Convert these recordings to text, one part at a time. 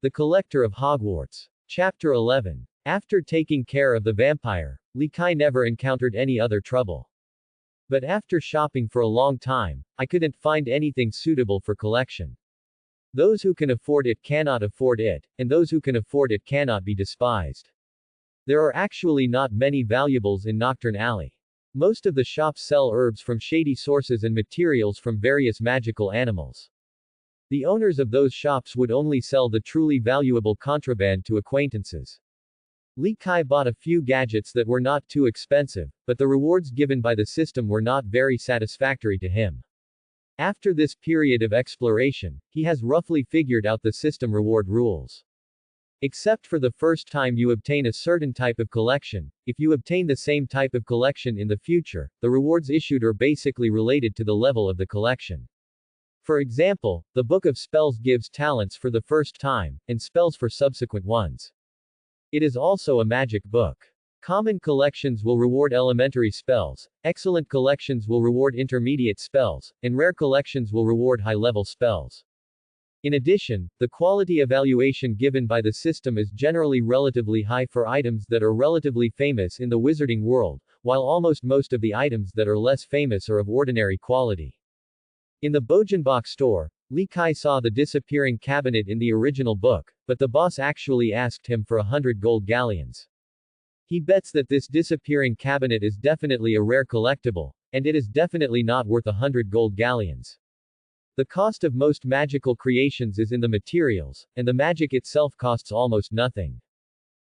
The Collector of Hogwarts. Chapter 11. After taking care of the vampire, Li Kai never encountered any other trouble. But after shopping for a long time, I couldn't find anything suitable for collection. Those who can afford it cannot afford it, and those who can afford it cannot be despised. There are actually not many valuables in Nocturne Alley. Most of the shops sell herbs from shady sources and materials from various magical animals. The owners of those shops would only sell the truly valuable contraband to acquaintances. Li Kai bought a few gadgets that were not too expensive, but the rewards given by the system were not very satisfactory to him. After this period of exploration, he has roughly figured out the system reward rules. Except for the first time you obtain a certain type of collection, if you obtain the same type of collection in the future, the rewards issued are basically related to the level of the collection. For example, the Book of Spells gives talents for the first time, and spells for subsequent ones. It is also a magic book. Common collections will reward elementary spells, excellent collections will reward intermediate spells, and rare collections will reward high-level spells. In addition, the quality evaluation given by the system is generally relatively high for items that are relatively famous in the wizarding world, while almost most of the items that are less famous are of ordinary quality. In the Bogenbach store, Li Kai saw the disappearing cabinet in the original book, but the boss actually asked him for 100 gold galleons. He bets that this disappearing cabinet is definitely a rare collectible, and it is definitely not worth 100 gold galleons. The cost of most magical creations is in the materials, and the magic itself costs almost nothing.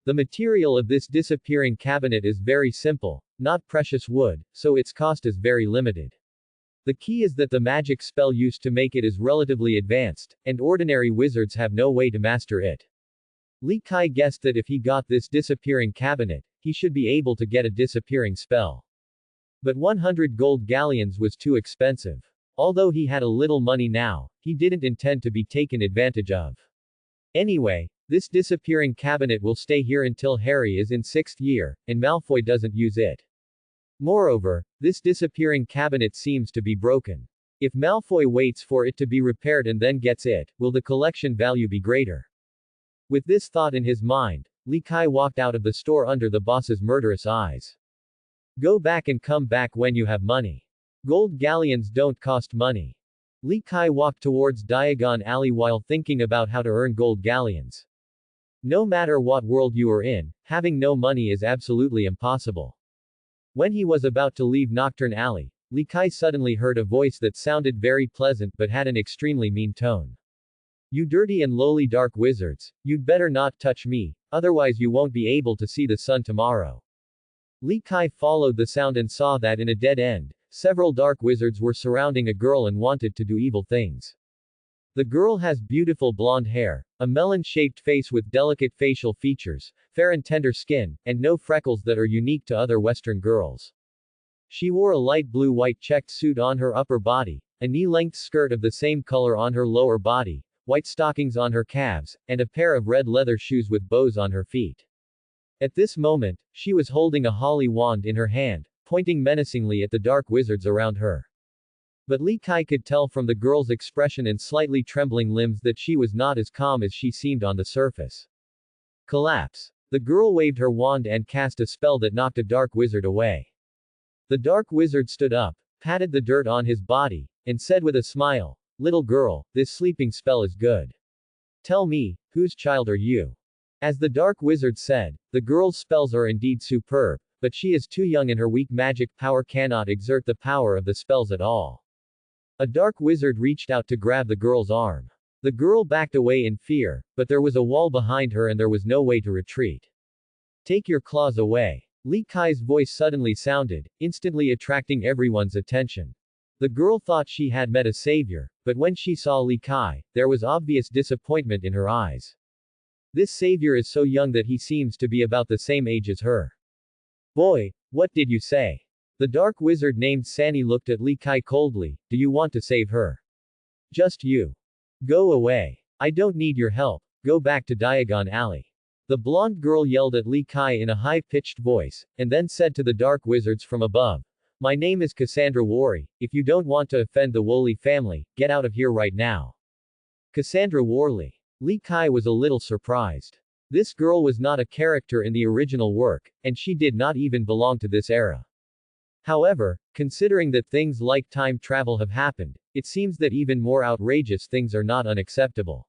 The material of this disappearing cabinet is very simple, not precious wood, so its cost is very limited. The key is that the magic spell used to make it is relatively advanced, and ordinary wizards have no way to master it. Li Kai guessed that if he got this disappearing cabinet, he should be able to get a disappearing spell. But 100 gold galleons was too expensive. Although he had a little money now, he didn't intend to be taken advantage of. Anyway, this disappearing cabinet will stay here until Harry is in 6th year, and Malfoy doesn't use it. Moreover, this disappearing cabinet seems to be broken. If Malfoy waits for it to be repaired and then gets it, will the collection value be greater? With this thought in his mind, Li Kai walked out of the store under the boss's murderous eyes. Go back and come back when you have money. Gold galleons don't cost money. Li Kai walked towards Diagon Alley while thinking about how to earn gold galleons. No matter what world you are in, having no money is absolutely impossible. When he was about to leave Nocturne Alley, Li Kai suddenly heard a voice that sounded very pleasant but had an extremely mean tone. You dirty and lowly dark wizards, you'd better not touch me, otherwise you won't be able to see the sun tomorrow. Li Kai followed the sound and saw that in a dead end, several dark wizards were surrounding a girl and wanted to do evil things. The girl has beautiful blonde hair, a melon-shaped face with delicate facial features, fair and tender skin, and no freckles that are unique to other Western girls. She wore a light blue-white checked suit on her upper body, a knee-length skirt of the same color on her lower body, white stockings on her calves, and a pair of red leather shoes with bows on her feet. At this moment, she was holding a holly wand in her hand, pointing menacingly at the dark wizards around her. But Li Kai could tell from the girl's expression and slightly trembling limbs that she was not as calm as she seemed on the surface. Collapse. The girl waved her wand and cast a spell that knocked a dark wizard away. The dark wizard stood up, patted the dirt on his body, and said with a smile, "Little girl, this sleeping spell is good. Tell me, whose child are you?" As the dark wizard said, the girl's spells are indeed superb, but she is too young and her weak magic power cannot exert the power of the spells at all. A dark wizard reached out to grab the girl's arm. The girl backed away in fear, but there was a wall behind her and there was no way to retreat. Take your claws away. Li Kai's voice suddenly sounded, instantly attracting everyone's attention. The girl thought she had met a savior, but when she saw Li Kai, there was obvious disappointment in her eyes. This savior is so young that he seems to be about the same age as her. Boy, what did you say? The dark wizard named Sani looked at Li Kai coldly. Do you want to save her? Just you. Go away. I don't need your help. Go back to Diagon Alley. The blonde girl yelled at Li Kai in a high-pitched voice, and then said to the dark wizards from above, My name is Cassandra Worry. If you don't want to offend the Woolley family, get out of here right now. Cassandra Worley. Li Kai was a little surprised. This girl was not a character in the original work, and she did not even belong to this era. However, considering that things like time travel have happened, it seems that even more outrageous things are not unacceptable.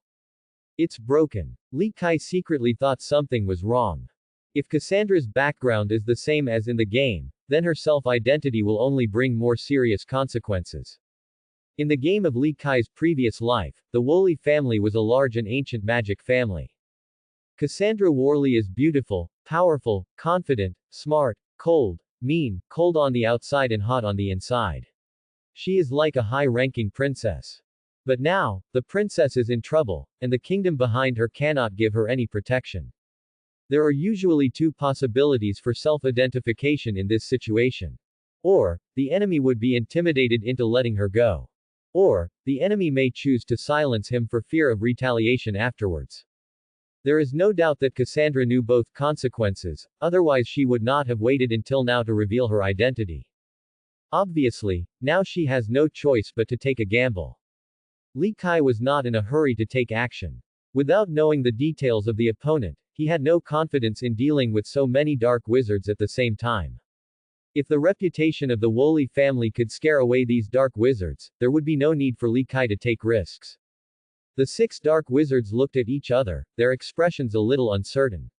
It's broken. Li Kai secretly thought something was wrong. If Cassandra's background is the same as in the game, then her self-identity will only bring more serious consequences. In the game of Li Kai's previous life, the Woolley family was a large and ancient magic family. Cassandra Worley is beautiful, powerful, confident, smart, cold, mean, cold on the outside and hot on the inside. She is like a high-ranking princess. But now, the princess is in trouble, and the kingdom behind her cannot give her any protection. There are usually two possibilities for self-identification in this situation. Or, the enemy would be intimidated into letting her go. Or, the enemy may choose to silence him for fear of retaliation afterwards. There is no doubt that Cassandra knew both consequences, otherwise she would not have waited until now to reveal her identity. Obviously, now she has no choice but to take a gamble. Li Kai was not in a hurry to take action. Without knowing the details of the opponent, he had no confidence in dealing with so many dark wizards at the same time. If the reputation of the Woolley family could scare away these dark wizards, there would be no need for Li Kai to take risks. The 6 dark wizards looked at each other, their expressions a little uncertain.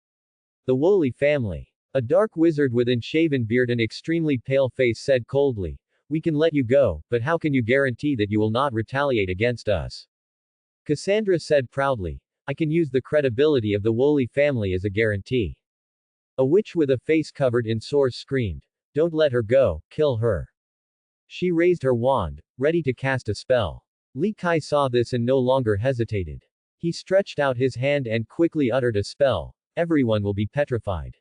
The Woolley family. A dark wizard with unshaven beard and extremely pale face said coldly, "We can let you go, but how can you guarantee that you will not retaliate against us?" Cassandra said proudly, "I can use the credibility of the Woolley family as a guarantee." A witch with a face covered in sores screamed, "Don't let her go, kill her." She raised her wand, ready to cast a spell. Li Kai saw this and no longer hesitated. He stretched out his hand and quickly uttered a spell. Everyone will be petrified.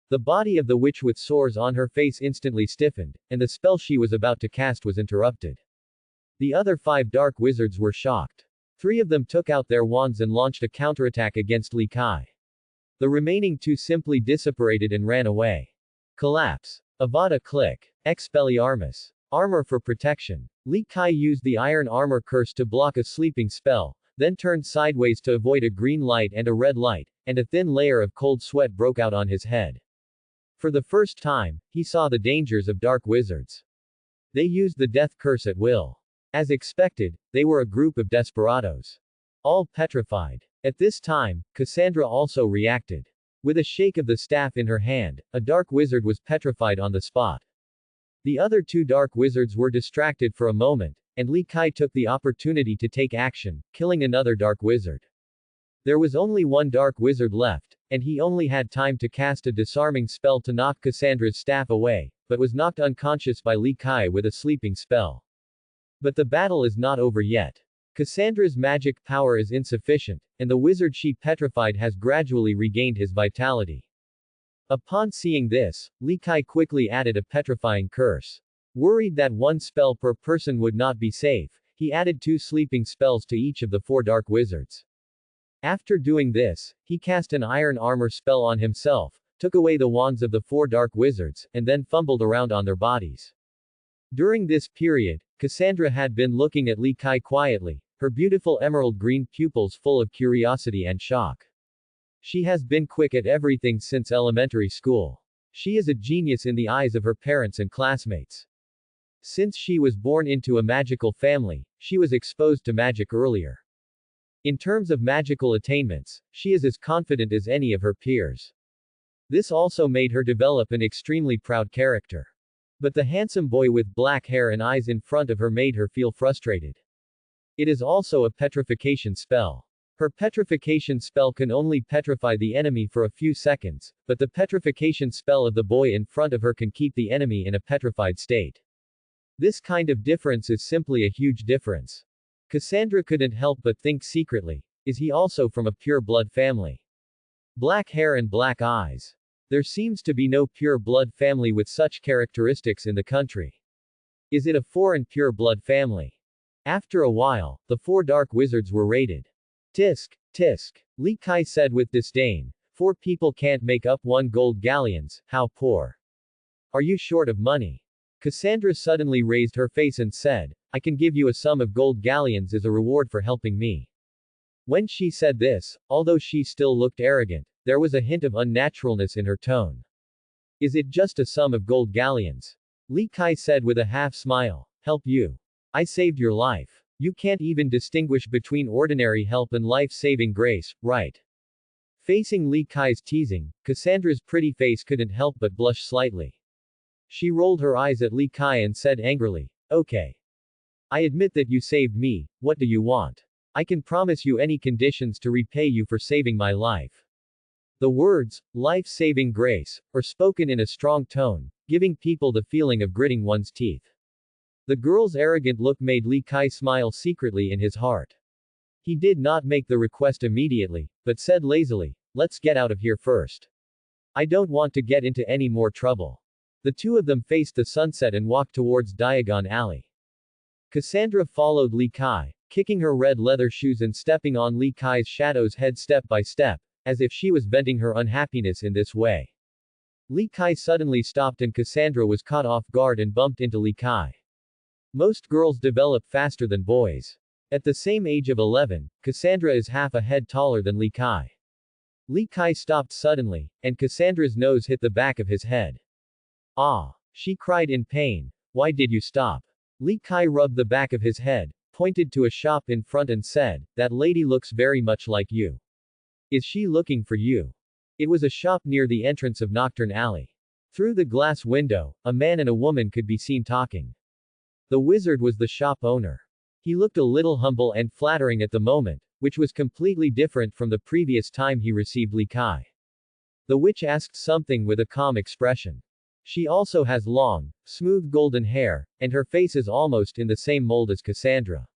The body of the witch with sores on her face instantly stiffened, and the spell she was about to cast was interrupted. The other 5 dark wizards were shocked. 3 of them took out their wands and launched a counterattack against Li Kai. The remaining 2 simply disapparated and ran away. Collapse. Avada click. Expelliarmus. Armor for protection. Li Kai used the iron armor curse to block a sleeping spell, then turned sideways to avoid a green light and a red light, and a thin layer of cold sweat broke out on his head. For the first time, he saw the dangers of dark wizards. They used the death curse at will. As expected, they were a group of desperados. All petrified. At this time, Cassandra also reacted. With a shake of the staff in her hand, a dark wizard was petrified on the spot. The other 2 dark wizards were distracted for a moment, and Li Kai took the opportunity to take action, killing another dark wizard. There was only 1 dark wizard left, and he only had time to cast a disarming spell to knock Cassandra's staff away, but was knocked unconscious by Li Kai with a sleeping spell. But the battle is not over yet. Cassandra's magic power is insufficient, and the wizard she petrified has gradually regained his vitality. Upon seeing this, Li Kai quickly added a petrifying curse. Worried that 1 spell per person would not be safe, he added 2 sleeping spells to each of the 4 dark wizards. After doing this, he cast an iron armor spell on himself, took away the wands of the 4 dark wizards, and then fumbled around on their bodies. During this period, Cassandra had been looking at Li Kai quietly, her beautiful emerald green pupils full of curiosity and shock. She has been quick at everything since elementary school. She is a genius in the eyes of her parents and classmates. Since she was born into a magical family, she was exposed to magic earlier. In terms of magical attainments, she is as confident as any of her peers. This also made her develop an extremely proud character. But the handsome boy with black hair and eyes in front of her made her feel frustrated. It is also a petrification spell. Her petrification spell can only petrify the enemy for a few seconds, but the petrification spell of the boy in front of her can keep the enemy in a petrified state. This kind of difference is simply a huge difference. Cassandra couldn't help but think secretly, is he also from a pure blood family? Black hair and black eyes. There seems to be no pure blood family with such characteristics in the country. Is it a foreign pure blood family? After a while, the 4 dark wizards were raided. Tisk, tisk. Li Kai said with disdain, 4 people can't make up 1 gold galleons, how poor. Are you short of money? Cassandra suddenly raised her face and said, I can give you a sum of gold galleons as a reward for helping me. When she said this, although she still looked arrogant, there was a hint of unnaturalness in her tone. Is it just a sum of gold galleons? Li Kai said with a half smile. Help you. I saved your life. You can't even distinguish between ordinary help and life-saving grace, right? Facing Li Kai's teasing, Cassandra's pretty face couldn't help but blush slightly. She rolled her eyes at Li Kai and said angrily, okay. I admit that you saved me, what do you want? I can promise you any conditions to repay you for saving my life. The words, life-saving grace, are spoken in a strong tone, giving people the feeling of gritting one's teeth. The girl's arrogant look made Li Kai smile secretly in his heart. He did not make the request immediately, but said lazily, let's get out of here first. I don't want to get into any more trouble. The two of them faced the sunset and walked towards Diagon Alley. Cassandra followed Li Kai, kicking her red leather shoes and stepping on Li Kai's shadow's head step by step, as if she was venting her unhappiness in this way. Li Kai suddenly stopped and Cassandra was caught off guard and bumped into Li Kai. Most girls develop faster than boys. At the same age of 11, Cassandra is half a head taller than Li Kai. Li Kai stopped suddenly, and Cassandra's nose hit the back of his head. Ah! She cried in pain. Why did you stop? Li Kai rubbed the back of his head, pointed to a shop in front and said, that lady looks very much like you. Is she looking for you? It was a shop near the entrance of Nocturne Alley. Through the glass window, a man and a woman could be seen talking. The wizard was the shop owner. He looked a little humble and flattering at the moment, which was completely different from the previous time he received Li Kai. The witch asked something with a calm expression. She also has long, smooth golden hair, and her face is almost in the same mold as Cassandra.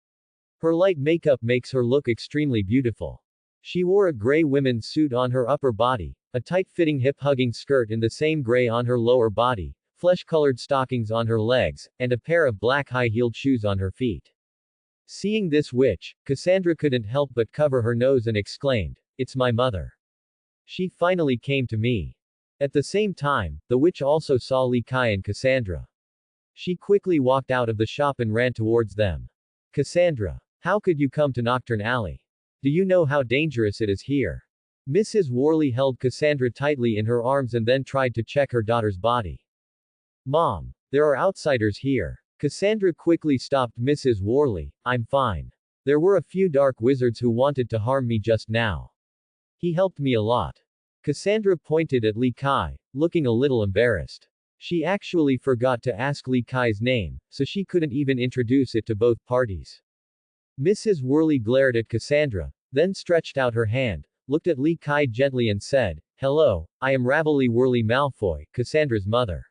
Her light makeup makes her look extremely beautiful. She wore a gray women's suit on her upper body, a tight-fitting hip-hugging skirt in the same gray on her lower body, flesh-colored stockings on her legs, and a pair of black high-heeled shoes on her feet. Seeing this witch, Cassandra couldn't help but cover her nose and exclaimed, it's my mother. She finally came to me. At the same time, the witch also saw Li Kai and Cassandra. She quickly walked out of the shop and ran towards them. Cassandra, how could you come to Nocturne Alley? Do you know how dangerous it is here? Mrs. Worley held Cassandra tightly in her arms and then tried to check her daughter's body. Mom, there are outsiders here. Cassandra quickly stopped Mrs. Worley. I'm fine. There were a few dark wizards who wanted to harm me just now. He helped me a lot. Cassandra pointed at Li Kai, looking a little embarrassed. She actually forgot to ask Li Kai's name, so she couldn't even introduce it to both parties. Mrs. Worley glared at Cassandra, then stretched out her hand, looked at Li Kai gently and said, hello, I am Ravelli Worley Malfoy, Cassandra's mother.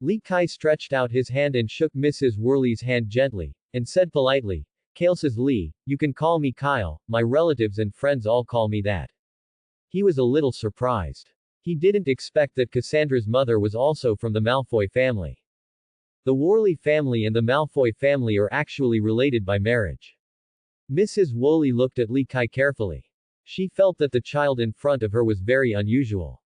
Li Kai stretched out his hand and shook Mrs. Worley's hand gently, and said politely, Kale's Lee, you can call me Kyle, my relatives and friends all call me that. He was a little surprised. He didn't expect that Cassandra's mother was also from the Malfoy family. The Worley family and the Malfoy family are actually related by marriage. Mrs. Worley looked at Li Kai carefully. She felt that the child in front of her was very unusual.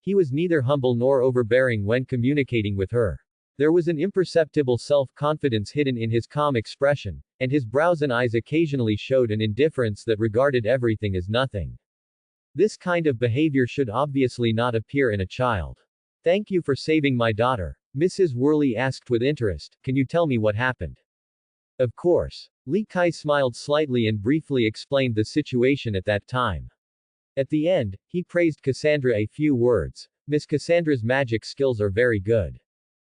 He was neither humble nor overbearing when communicating with her. There was an imperceptible self-confidence hidden in his calm expression, and his brows and eyes occasionally showed an indifference that regarded everything as nothing. This kind of behavior should obviously not appear in a child. Thank you for saving my daughter, Mrs. Worley asked with interest. Can you tell me what happened? Of course. Li Kai smiled slightly and briefly explained the situation at that time. At the end, he praised Cassandra a few words. Miss Cassandra's magic skills are very good.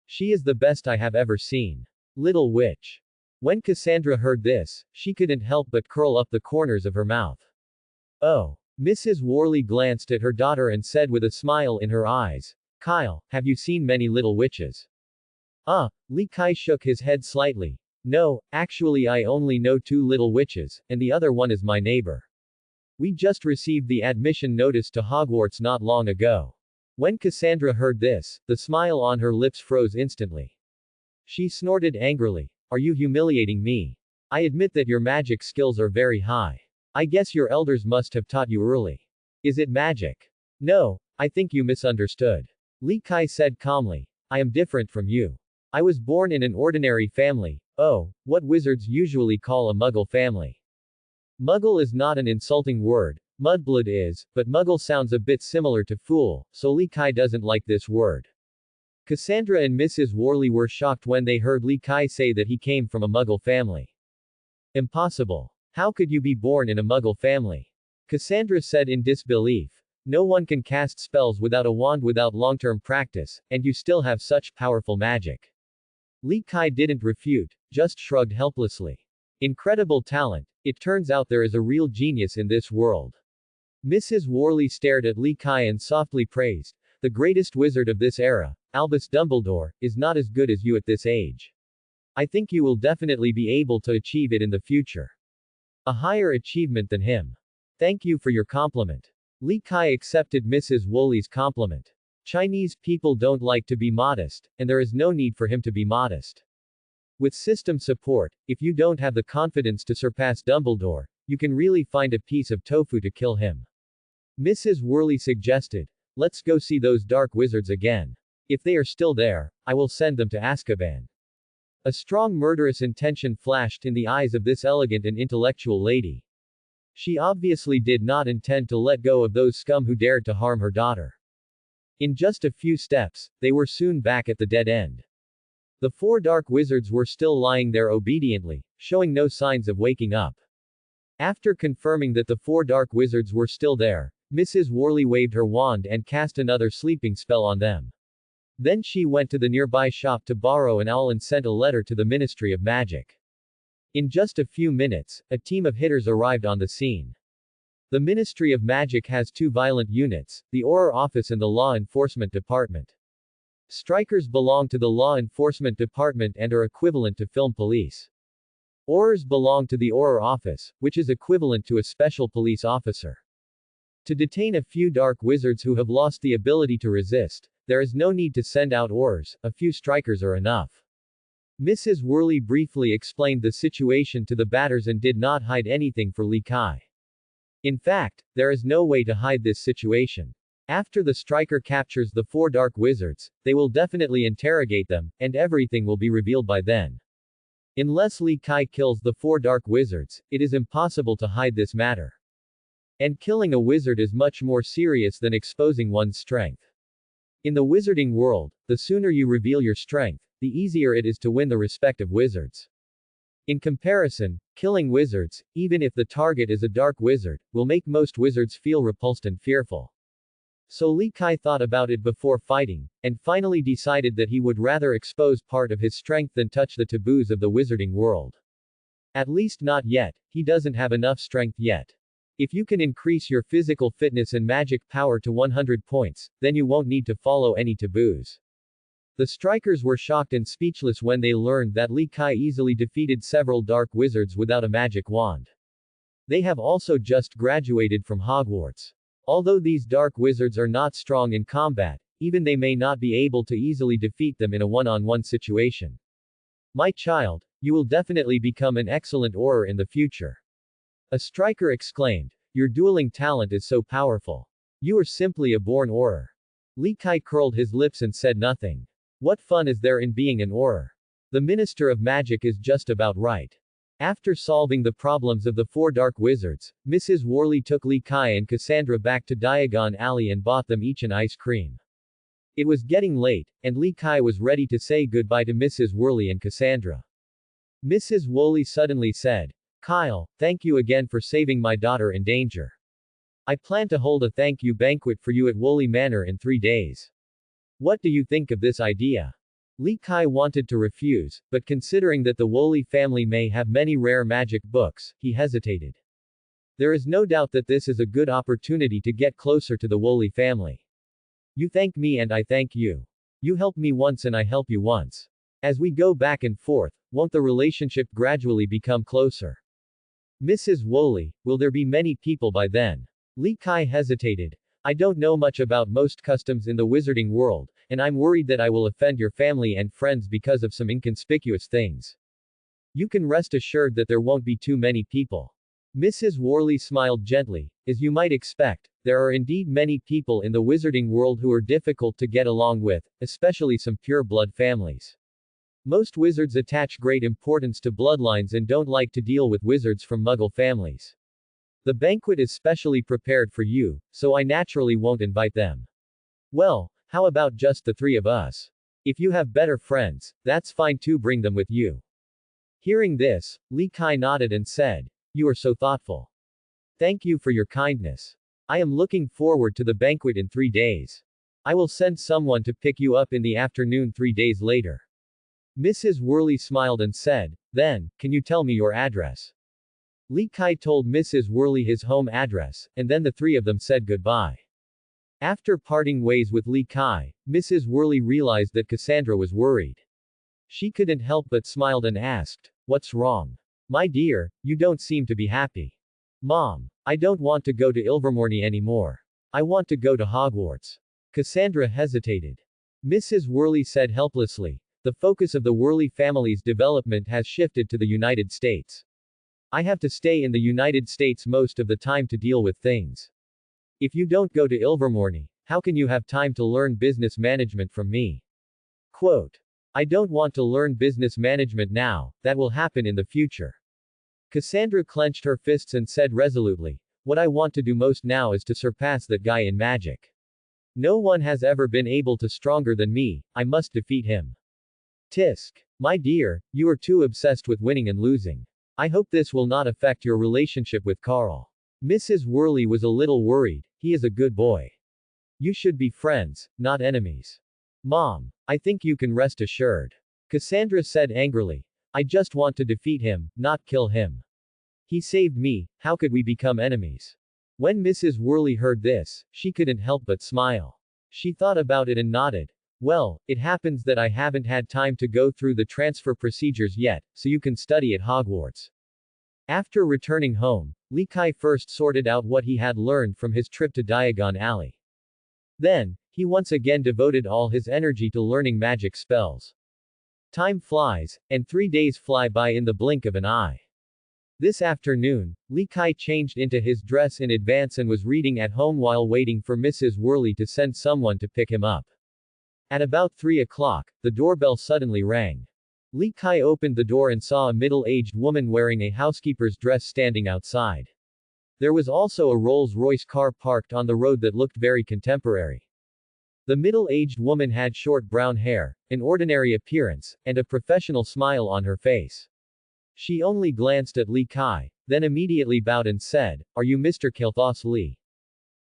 She is the best I have ever seen. Little witch. When Cassandra heard this, she couldn't help but curl up the corners of her mouth. Oh. Mrs. Worley glanced at her daughter and said with a smile in her eyes, Kyle, have you seen many little witches? Li Kai shook his head slightly. No, actually I only know 2 little witches, and the other one is my neighbor. We just received the admission notice to Hogwarts not long ago. When Cassandra heard this, the smile on her lips froze instantly. She snorted angrily. Are you humiliating me? I admit that your magic skills are very high. I guess your elders must have taught you early. Is it magic? No, I think you misunderstood. Li Kai said calmly. I am different from you. I was born in an ordinary family. Oh, what wizards usually call a muggle family. Muggle is not an insulting word, mudblood is, but muggle sounds a bit similar to fool, so Li Kai doesn't like this word. Cassandra and Mrs. Worley were shocked when they heard Li Kai say that he came from a muggle family. Impossible. How could you be born in a muggle family? Cassandra said in disbelief. No one can cast spells without a wand without long-term practice, and you still have such powerful magic. Li Kai didn't refute, just shrugged helplessly. Incredible talent. It turns out there is a real genius in this world. Mrs. Worley stared at Li Kai and softly praised. The greatest wizard of this era, Albus Dumbledore, is not as good as you at this age. I think you will definitely be able to achieve it in the future. A higher achievement than him. Thank you for your compliment. Li Kai accepted Mrs. Worley's compliment. Chinese people don't like to be modest, and there is no need for him to be modest. With system support, if you don't have the confidence to surpass Dumbledore, you can really find a piece of tofu to kill him. Mrs. Worley suggested. Let's go see those dark wizards again. If they are still there, I will send them to Azkaban. A strong murderous intention flashed in the eyes of this elegant and intellectual lady. She obviously did not intend to let go of those scum who dared to harm her daughter. In just a few steps, they were soon back at the dead end. The four dark wizards were still lying there obediently, showing no signs of waking up. After confirming that the four dark wizards were still there, Mrs. Worley waved her wand and cast another sleeping spell on them. Then she went to the nearby shop to borrow an owl and sent a letter to the Ministry of Magic. In just a few minutes, a team of hitters arrived on the scene. The Ministry of Magic has two violent units, the Auror Office and the Law Enforcement Department. Strikers belong to the Law Enforcement Department and are equivalent to film police. Aurors belong to the Auror Office, which is equivalent to a special police officer. To detain a few dark wizards who have lost the ability to resist, there is no need to send out Aurors, a few strikers are enough. Mrs. Worley briefly explained the situation to the batters and did not hide anything for Li Kai. In fact, there is no way to hide this situation. After the striker captures the four dark wizards, they will definitely interrogate them, and everything will be revealed by then. Unless Li Kai kills the four dark wizards, it is impossible to hide this matter. And killing a wizard is much more serious than exposing one's strength. In the wizarding world, the sooner you reveal your strength, the easier it is to win the respect of wizards. In comparison, killing wizards, even if the target is a dark wizard, will make most wizards feel repulsed and fearful. So Li Kai thought about it before fighting, and finally decided that he would rather expose part of his strength than touch the taboos of the wizarding world. At least not yet, he doesn't have enough strength yet. If you can increase your physical fitness and magic power to 100 points, then you won't need to follow any taboos. The strikers were shocked and speechless when they learned that Li Kai easily defeated several dark wizards without a magic wand. They have also just graduated from Hogwarts. Although these dark wizards are not strong in combat, even they may not be able to easily defeat them in a one-on-one situation. My child, you will definitely become an excellent Auror in the future. A striker exclaimed. Your dueling talent is so powerful. You are simply a born Auror. Li Kai curled his lips and said nothing. What fun is there in being an Auror? The Minister of Magic is just about right. After solving the problems of the four dark wizards, Mrs. Worley took Li Kai and Cassandra back to Diagon Alley and bought them each an ice cream. It was getting late, and Li Kai was ready to say goodbye to Mrs. Worley and Cassandra. Mrs. Worley suddenly said, Kyle, thank you again for saving my daughter in danger. I plan to hold a thank you banquet for you at Worley Manor in 3 days. What do you think of this idea? Li Kai wanted to refuse, but considering that the Worley family may have many rare magic books, he hesitated. There is no doubt that this is a good opportunity to get closer to the Worley family. You thank me and I thank you. You help me once and I help you once. As we go back and forth, won't the relationship gradually become closer? Mrs. Worley, will there be many people by then? Li Kai hesitated. I don't know much about most customs in the wizarding world, and I'm worried that I will offend your family and friends because of some inconspicuous things. You can rest assured that there won't be too many people. Mrs. Worley smiled gently. As you might expect, there are indeed many people in the wizarding world who are difficult to get along with, especially some pure-blood families. Most wizards attach great importance to bloodlines and don't like to deal with wizards from Muggle families. The banquet is specially prepared for you, so I naturally won't invite them. Well, how about just the three of us? If you have better friends, that's fine too, bring them with you. Hearing this, Li Kai nodded and said, You are so thoughtful. Thank you for your kindness. I am looking forward to the banquet in 3 days. I will send someone to pick you up in the afternoon 3 days later. Mrs. Worley smiled and said, Then, can you tell me your address? Li Kai told Mrs. Worley his home address, and then the three of them said goodbye. After parting ways with Li Kai, Mrs. Worley realized that Cassandra was worried. She couldn't help but smiled and asked, What's wrong? My dear, you don't seem to be happy. Mom, I don't want to go to Ilvermorny anymore. I want to go to Hogwarts. Cassandra hesitated. Mrs. Worley said helplessly, The focus of the Worley family's development has shifted to the United States. I have to stay in the United States most of the time to deal with things. If you don't go to Ilvermorny, how can you have time to learn business management from me? Quote. I don't want to learn business management now, that will happen in the future. Cassandra clenched her fists and said resolutely, What I want to do most now is to surpass that guy in magic. No one has ever been able to stronger than me, I must defeat him. Tisk. My dear, you are too obsessed with winning and losing. I hope this will not affect your relationship with Carl. Mrs. Worley was a little worried, he is a good boy. You should be friends, not enemies. Mom, I think you can rest assured. Cassandra said angrily. I just want to defeat him, not kill him. He saved me, how could we become enemies? When Mrs. Worley heard this, she couldn't help but smile. She thought about it and nodded. Well, it happens that I haven't had time to go through the transfer procedures yet, so you can study at Hogwarts. After returning home, Li Kai first sorted out what he had learned from his trip to Diagon Alley. Then, he once again devoted all his energy to learning magic spells. Time flies, and 3 days fly by in the blink of an eye. This afternoon, Li Kai changed into his dress in advance and was reading at home while waiting for Mrs. Worley to send someone to pick him up. At about 3 o'clock, the doorbell suddenly rang. Li Kai opened the door and saw a middle-aged woman wearing a housekeeper's dress standing outside. There was also a Rolls-Royce car parked on the road that looked very contemporary. The middle-aged woman had short brown hair, an ordinary appearance, and a professional smile on her face. She only glanced at Li Kai, then immediately bowed and said, Are you Mr. Kilthos Lee?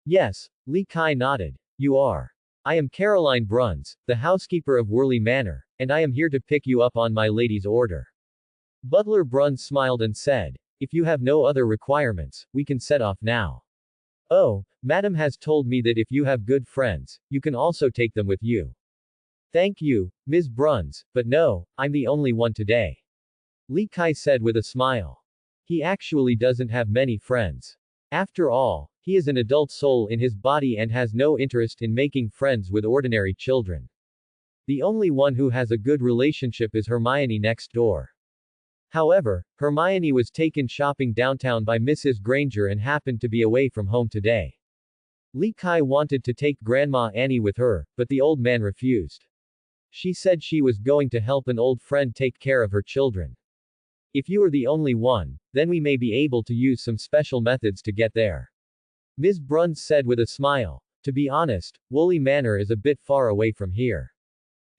Yes, Li Kai nodded. You are. I am Caroline Bruns, the housekeeper of Worley Manor, and I am here to pick you up on my lady's order. Butler Bruns smiled and said, If you have no other requirements, we can set off now. Oh, Madam has told me that if you have good friends, you can also take them with you. Thank you, Ms. Bruns, but no, I'm the only one today. Li Kai said with a smile. He actually doesn't have many friends. After all, he is an adult soul in his body and has no interest in making friends with ordinary children. The only one who has a good relationship is Hermione next door. However, Hermione was taken shopping downtown by Mrs. Granger and happened to be away from home today. Li Kai wanted to take Grandma Annie with her, but the old man refused. She said she was going to help an old friend take care of her children. If you are the only one, then we may be able to use some special methods to get there. Ms. Bruns said with a smile. To be honest, Woolly Manor is a bit far away from here.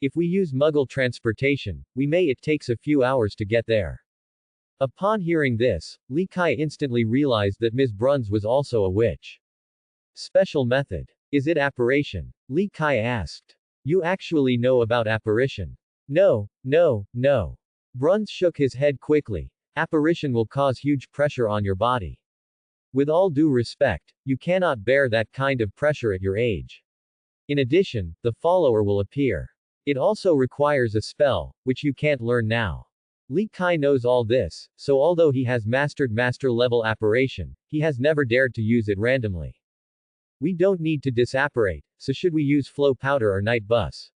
If we use Muggle transportation, it takes a few hours to get there. Upon hearing this, Li Kai instantly realized that Ms. Bruns was also a witch. Special method. Is it apparition? Li Kai asked. You actually know about apparition? No. Bruns shook his head quickly. Apparition will cause huge pressure on your body. With all due respect, you cannot bear that kind of pressure at your age. In addition, the follower will appear. It also requires a spell, which you can't learn now. Li Kai knows all this, so although he has mastered master-level apparition, he has never dared to use it randomly. We don't need to disapparate, so should we use flow powder or night bus?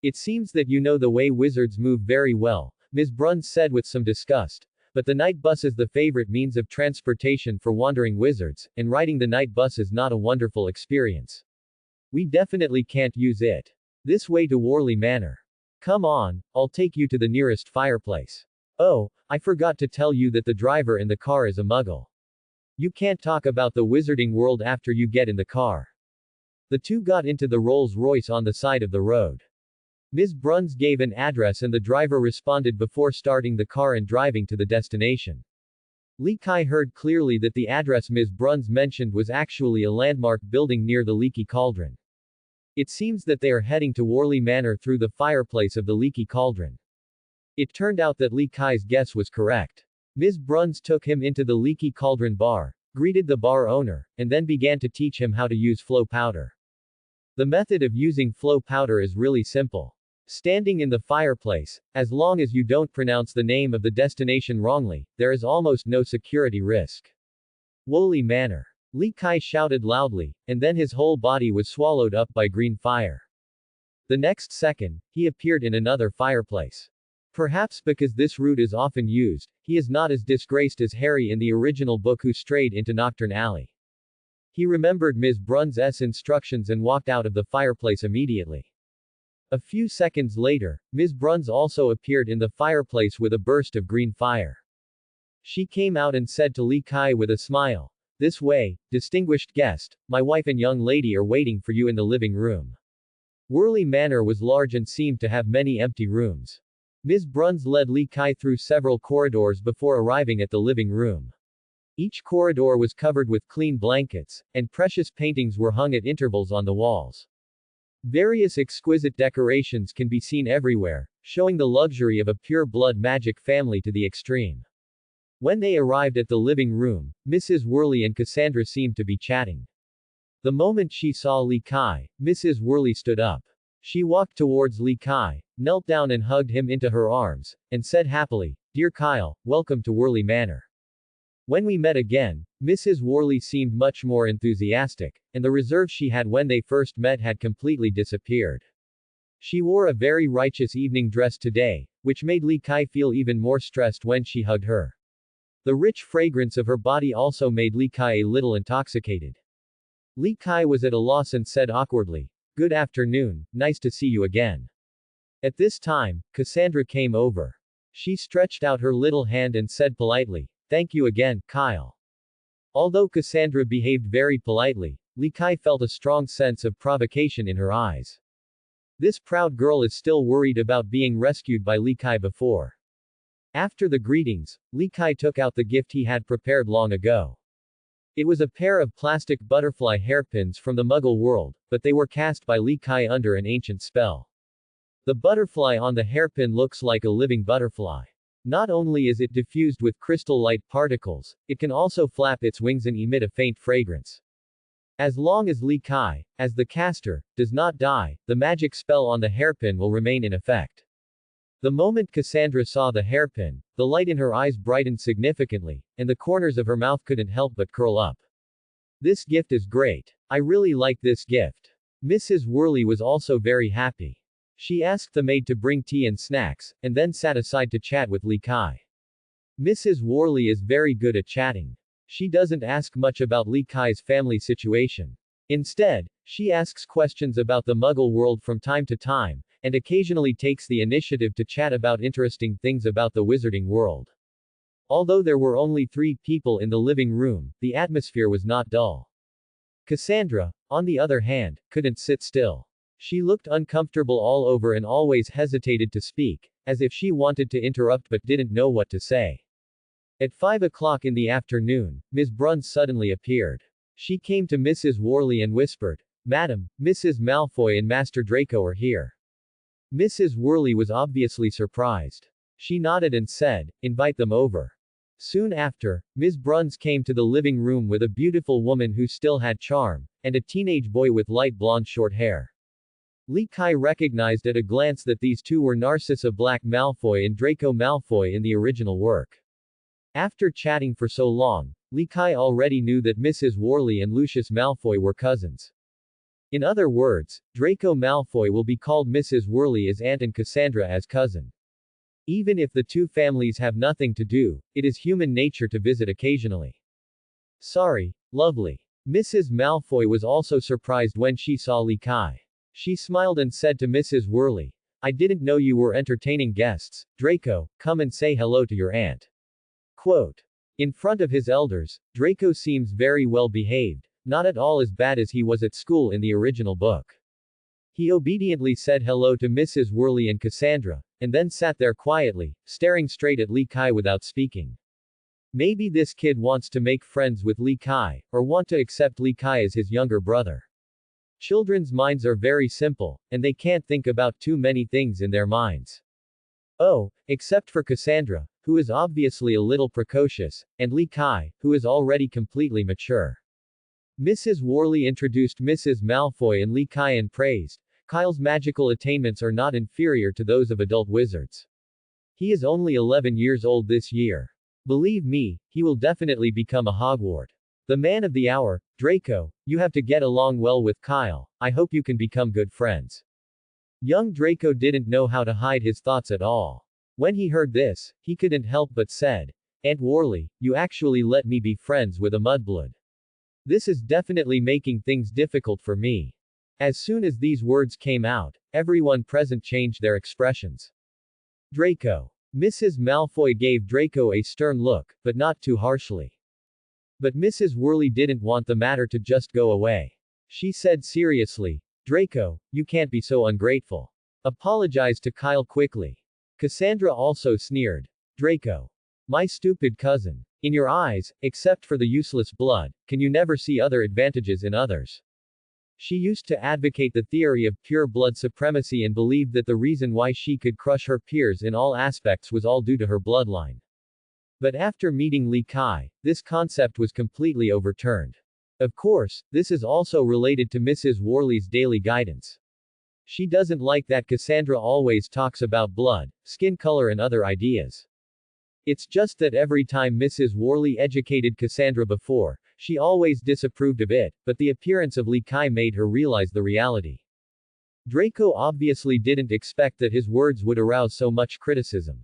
It seems that you know the way wizards move very well, Ms. Bruns said with some disgust, but the night bus is the favorite means of transportation for wandering wizards, and riding the night bus is not a wonderful experience. We definitely can't use it. This way to Worley Manor. Come on, I'll take you to the nearest fireplace. Oh, I forgot to tell you that the driver in the car is a muggle. You can't talk about the wizarding world after you get in the car. The two got into the Rolls-Royce on the side of the road. Ms. Bruns gave an address and the driver responded before starting the car and driving to the destination. Li Kai heard clearly that the address Ms. Bruns mentioned was actually a landmark building near the Leaky Cauldron. It seems that they are heading to Worley Manor through the fireplace of the Leaky Cauldron. It turned out that Li Kai's guess was correct. Ms. Bruns took him into the Leaky Cauldron bar, greeted the bar owner, and then began to teach him how to use flow powder. The method of using flow powder is really simple. Standing in the fireplace, as long as you don't pronounce the name of the destination wrongly, there is almost no security risk. Worley Manor. Li Kai shouted loudly, and then his whole body was swallowed up by green fire. The next second, he appeared in another fireplace. Perhaps because this route is often used, he is not as disgraced as Harry in the original book who strayed into Knockturn Alley. He remembered Ms. Bruns' instructions and walked out of the fireplace immediately. A few seconds later, Ms. Bruns also appeared in the fireplace with a burst of green fire. She came out and said to Li Kai with a smile, "This way, distinguished guest, my wife and young lady are waiting for you in the living room." Worley Manor was large and seemed to have many empty rooms. Ms. Bruns led Li Kai through several corridors before arriving at the living room. Each corridor was covered with clean blankets, and precious paintings were hung at intervals on the walls. Various exquisite decorations can be seen everywhere, showing the luxury of a pure-blood magic family to the extreme. When they arrived at the living room, Mrs. Worley and Cassandra seemed to be chatting. The moment she saw Li Kai, Mrs. Worley stood up. She walked towards Li Kai, knelt down and hugged him into her arms, and said happily, "Dear Kyle, welcome to Worley Manor." When we met again, Mrs. Worley seemed much more enthusiastic, and the reserve she had when they first met had completely disappeared. She wore a very righteous evening dress today, which made Li Kai feel even more stressed when she hugged her. The rich fragrance of her body also made Li Kai a little intoxicated. Li Kai was at a loss and said awkwardly, "Good afternoon, nice to see you again." At this time, Cassandra came over. She stretched out her little hand and said politely, "Thank you again, Kyle." Although Cassandra behaved very politely, Li Kai felt a strong sense of provocation in her eyes. This proud girl is still worried about being rescued by Li Kai before. After the greetings, Li Kai took out the gift he had prepared long ago. It was a pair of plastic butterfly hairpins from the Muggle world, but they were cast by Li Kai under an ancient spell. The butterfly on the hairpin looks like a living butterfly. Not only is it diffused with crystal light particles, it can also flap its wings and emit a faint fragrance. As long as Li Kai, as the caster, does not die, the magic spell on the hairpin will remain in effect. The moment Cassandra saw the hairpin, the light in her eyes brightened significantly, and the corners of her mouth couldn't help but curl up. "This gift is great. I really like this gift." Mrs. Worley was also very happy. She asked the maid to bring tea and snacks, and then sat aside to chat with Li Kai. Mrs. Worley is very good at chatting. She doesn't ask much about Li Kai's family situation. Instead, she asks questions about the Muggle world from time to time, and occasionally takes the initiative to chat about interesting things about the wizarding world. Although there were only 3 people in the living room, the atmosphere was not dull. Cassandra, on the other hand, couldn't sit still. She looked uncomfortable all over and always hesitated to speak, as if she wanted to interrupt but didn't know what to say. At 5 o'clock in the afternoon, Ms. Bruns suddenly appeared. She came to Mrs. Worley and whispered, "Madam, Mrs. Malfoy and Master Draco are here." Mrs. Worley was obviously surprised. She nodded and said, "Invite them over." Soon after, Ms. Bruns came to the living room with a beautiful woman who still had charm, and a teenage boy with light blonde short hair. Li Kai recognized at a glance that these two were Narcissa Black Malfoy and Draco Malfoy in the original work. After chatting for so long, Li Kai already knew that Mrs. Worley and Lucius Malfoy were cousins. In other words, Draco Malfoy will be called Mrs. Worley as aunt and Cassandra as cousin. Even if the two families have nothing to do, it is human nature to visit occasionally. "Sorry, lovely." Mrs. Malfoy was also surprised when she saw Li Kai. She smiled and said to Mrs. Worley, "I didn't know you were entertaining guests. Draco, come and say hello to your aunt." Quote. In front of his elders, Draco seems very well behaved, not at all as bad as he was at school in the original book. He obediently said hello to Mrs. Worley and Cassandra, and then sat there quietly, staring straight at Lee Kai without speaking. Maybe this kid wants to make friends with Lee Kai, or want to accept Lee Kai as his younger brother. Children's minds are very simple, and they can't think about too many things in their minds. Oh, except for Cassandra, who is obviously a little precocious, and Lee Kai, who is already completely mature. Mrs. Worley introduced Mrs. Malfoy and Lee Kai and praised, Kyle's magical attainments are not inferior to those of adult wizards. He is only 11 years old this year. Believe me, he will definitely become a Hogwarts. The man of the hour, Draco, you have to get along well with Kyle, I hope you can become good friends. Young Draco didn't know how to hide his thoughts at all. When he heard this, he couldn't help but said, Aunt Worley, you actually let me be friends with a mudblood. This is definitely making things difficult for me. As soon as these words came out, everyone present changed their expressions. Draco. Mrs. Malfoy gave Draco a stern look, but not too harshly. But Mrs. Worley didn't want the matter to just go away. She said seriously, Draco, you can't be so ungrateful. Apologize to Kyle quickly. Cassandra also sneered. Draco. My stupid cousin. In your eyes, except for the useless blood, can you never see other advantages in others? She used to advocate the theory of pure blood supremacy and believed that the reason why she could crush her peers in all aspects was all due to her bloodline. But after meeting Lee Kai, this concept was completely overturned. Of course, this is also related to Mrs. Worley's daily guidance. She doesn't like that Cassandra always talks about blood, skin color and other ideas. It's just that every time Mrs. Worley educated Cassandra before, she always disapproved of it, but the appearance of Lee Kai made her realize the reality. Draco obviously didn't expect that his words would arouse so much criticism.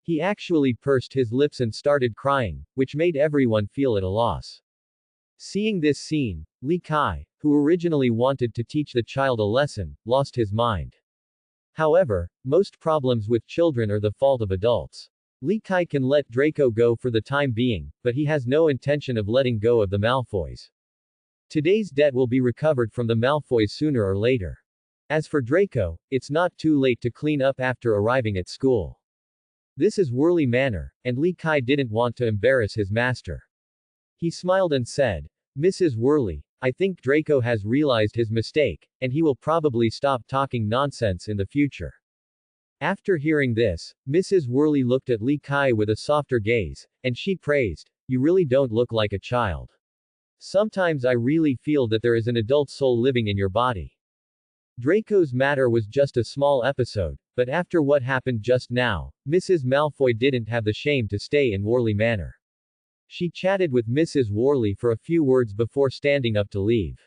He actually pursed his lips and started crying, which made everyone feel at a loss. Seeing this scene, Lee Kai, who originally wanted to teach the child a lesson, lost his mind. However, most problems with children are the fault of adults. Lee Kai can let Draco go for the time being, but he has no intention of letting go of the Malfoys. Today's debt will be recovered from the Malfoys sooner or later. As for Draco, it's not too late to clean up after arriving at school. This is Worley Manor, and Lee Kai didn't want to embarrass his master. He smiled and said, Mrs. Worley, I think Draco has realized his mistake, and he will probably stop talking nonsense in the future. After hearing this, Mrs. Worley looked at Lee Kai with a softer gaze, and she praised, You really don't look like a child. Sometimes I really feel that there is an adult soul living in your body. Draco's matter was just a small episode, but after what happened just now, Mrs. Malfoy didn't have the shame to stay in Worley Manor. She chatted with Mrs. Worley for a few words before standing up to leave.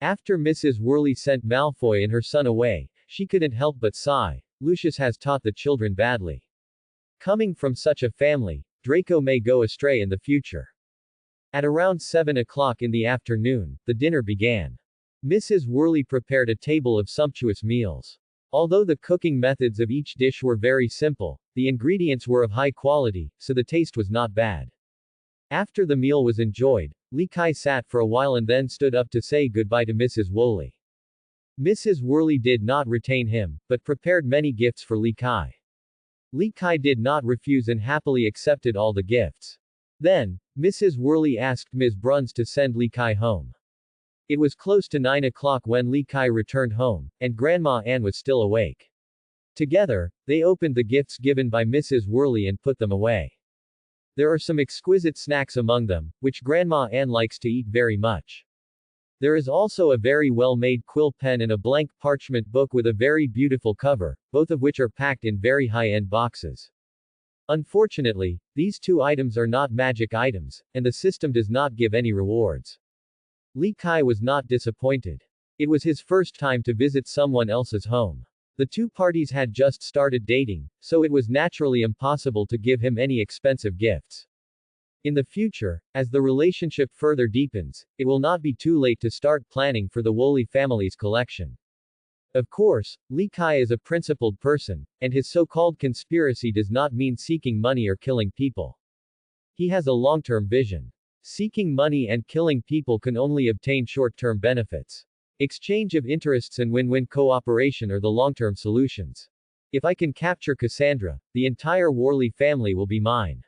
After Mrs. Worley sent Malfoy and her son away, she couldn't help but sigh. Lucius has taught the children badly. Coming from such a family, Draco may go astray in the future. At around 7 o'clock in the afternoon, the dinner began. Mrs. Worley prepared a table of sumptuous meals. Although the cooking methods of each dish were very simple, the ingredients were of high quality, so the taste was not bad. After the meal was enjoyed, Lee Kai sat for a while and then stood up to say goodbye to Mrs. Worley. Mrs. Worley did not retain him, but prepared many gifts for Lee Kai. Lee Kai did not refuse and happily accepted all the gifts. Then, Mrs. Worley asked Ms. Bruns to send Lee Kai home. It was close to 9 o'clock when Lee Kai returned home, and Grandma Anne was still awake. Together, they opened the gifts given by Mrs. Worley and put them away. There are some exquisite snacks among them, which Grandma Anne likes to eat very much. There is also a very well-made quill pen and a blank parchment book with a very beautiful cover, both of which are packed in very high-end boxes. Unfortunately, these two items are not magic items, and the system does not give any rewards. Lee Kai was not disappointed. It was his first time to visit someone else's home. The two parties had just started dating, so it was naturally impossible to give him any expensive gifts. In the future, as the relationship further deepens, it will not be too late to start planning for the Worley family's collection. Of course, Lee Kai is a principled person, and his so-called conspiracy does not mean seeking money or killing people. He has a long-term vision. Seeking money and killing people can only obtain short-term benefits. Exchange of interests and win-win cooperation are the long-term solutions. If I can capture Cassandra, the entire Worley family will be mine.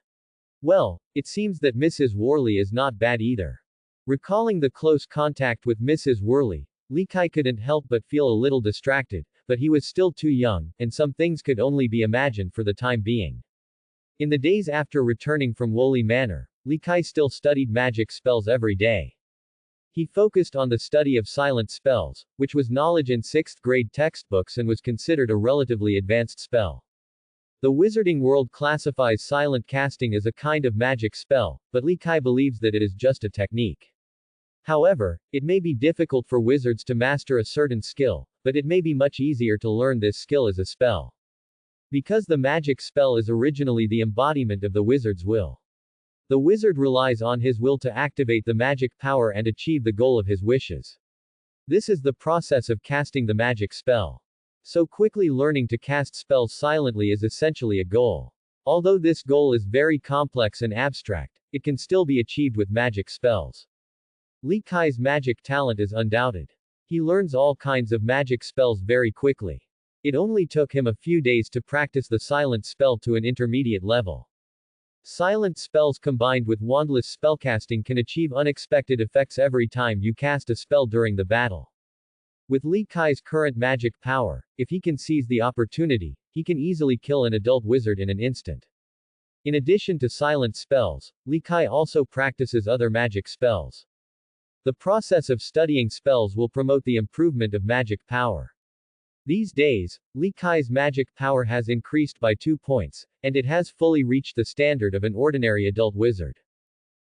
Well, it seems that Mrs. Worley is not bad either. Recalling the close contact with Mrs. Worley, Li Kai couldn't help but feel a little distracted, but he was still too young, and some things could only be imagined for the time being. In the days after returning from Worley Manor, Li Kai still studied magic spells every day. He focused on the study of silent spells, which was knowledge in 6th grade textbooks and was considered a relatively advanced spell. The wizarding world classifies silent casting as a kind of magic spell, but Li Kai believes that it is just a technique. However, it may be difficult for wizards to master a certain skill, but it may be much easier to learn this skill as a spell. Because the magic spell is originally the embodiment of the wizard's will. The wizard relies on his will to activate the magic power and achieve the goal of his wishes. This is the process of casting the magic spell. So quickly learning to cast spells silently is essentially a goal. Although this goal is very complex and abstract, it can still be achieved with magic spells. Li Kai's magic talent is undoubted. He learns all kinds of magic spells very quickly. It only took him a few days to practice the silent spell to an intermediate level. Silent spells combined with wandless spellcasting can achieve unexpected effects every time you cast a spell during the battle. With Li Kai's current magic power, if he can seize the opportunity, he can easily kill an adult wizard in an instant. In addition to silent spells, Li Kai also practices other magic spells. The process of studying spells will promote the improvement of magic power. These days, Li Kai's magic power has increased by 2 points, and it has fully reached the standard of an ordinary adult wizard.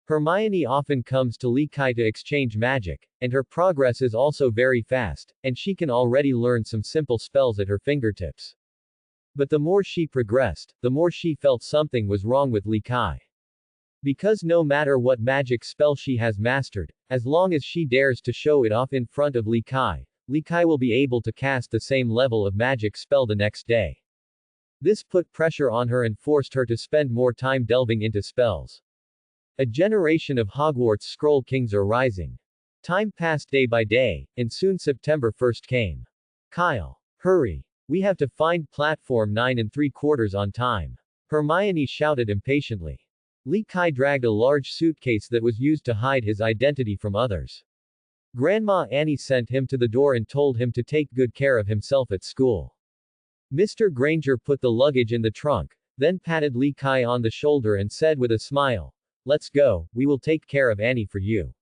Hermione often comes to Li Kai to exchange magic, and her progress is also very fast, and she can already learn some simple spells at her fingertips. But the more she progressed, the more she felt something was wrong with Li Kai. Because no matter what magic spell she has mastered, as long as she dares to show it off in front of Li Kai will be able to cast the same level of magic spell the next day. This put pressure on her and forced her to spend more time delving into spells. A generation of Hogwarts Scroll Kings are rising. Time passed day by day, and soon September 1st came. Kyle. Hurry. We have to find platform 9 3/4 on time. Hermione shouted impatiently. Li Kai dragged a large suitcase that was used to hide his identity from others. Grandma Annie sent him to the door and told him to take good care of himself at school. Mr. Granger put the luggage in the trunk, then patted Li Kai on the shoulder and said with a smile, "Let's go, we will take care of Annie for you."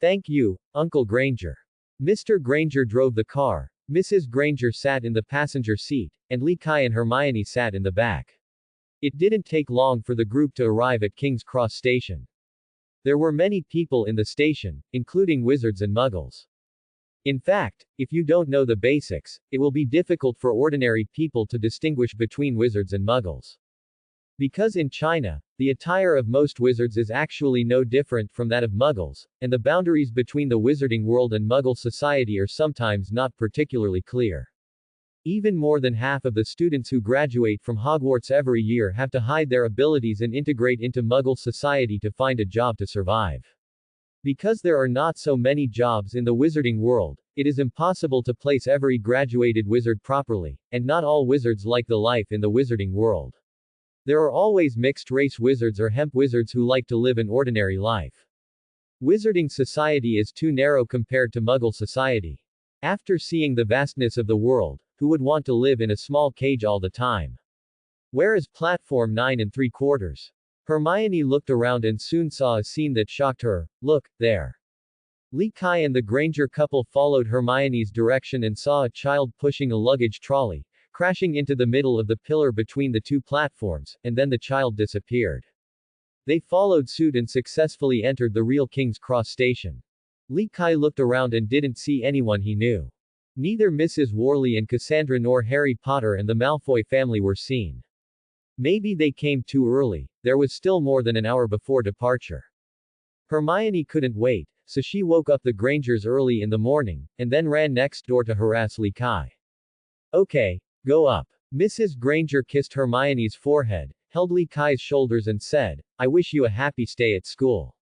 "Thank you, Uncle Granger." Mr. Granger drove the car, Mrs. Granger sat in the passenger seat, and Li Kai and Hermione sat in the back. It didn't take long for the group to arrive at King's Cross Station. There were many people in the station, including wizards and muggles. In fact, if you don't know the basics, it will be difficult for ordinary people to distinguish between wizards and muggles. Because in China, the attire of most wizards is actually no different from that of muggles, and the boundaries between the wizarding world and muggle society are sometimes not particularly clear. Even more than half of the students who graduate from Hogwarts every year have to hide their abilities and integrate into Muggle society to find a job to survive. Because there are not so many jobs in the wizarding world, it is impossible to place every graduated wizard properly, and not all wizards like the life in the wizarding world. There are always mixed-race wizards or hemp wizards who like to live an ordinary life. Wizarding society is too narrow compared to Muggle society. After seeing the vastness of the world, who would want to live in a small cage all the time? Where is platform 9 3/4? Hermione looked around and soon saw a scene that shocked her. Look, there. Li Kai and the Granger couple followed Hermione's direction and saw a child pushing a luggage trolley, crashing into the middle of the pillar between the 2 platforms, and then the child disappeared. They followed suit and successfully entered the real King's Cross station. Li Kai looked around and didn't see anyone he knew. Neither Mrs. Worley and Cassandra nor Harry Potter and the Malfoy family were seen. Maybe they came too early, there was still more than an hour before departure. Hermione couldn't wait, so she woke up the Grangers early in the morning, and then ran next door to harass Li Kai. Okay, go up. Mrs. Granger kissed Hermione's forehead, held Li Kai's shoulders and said, I wish you a happy stay at school.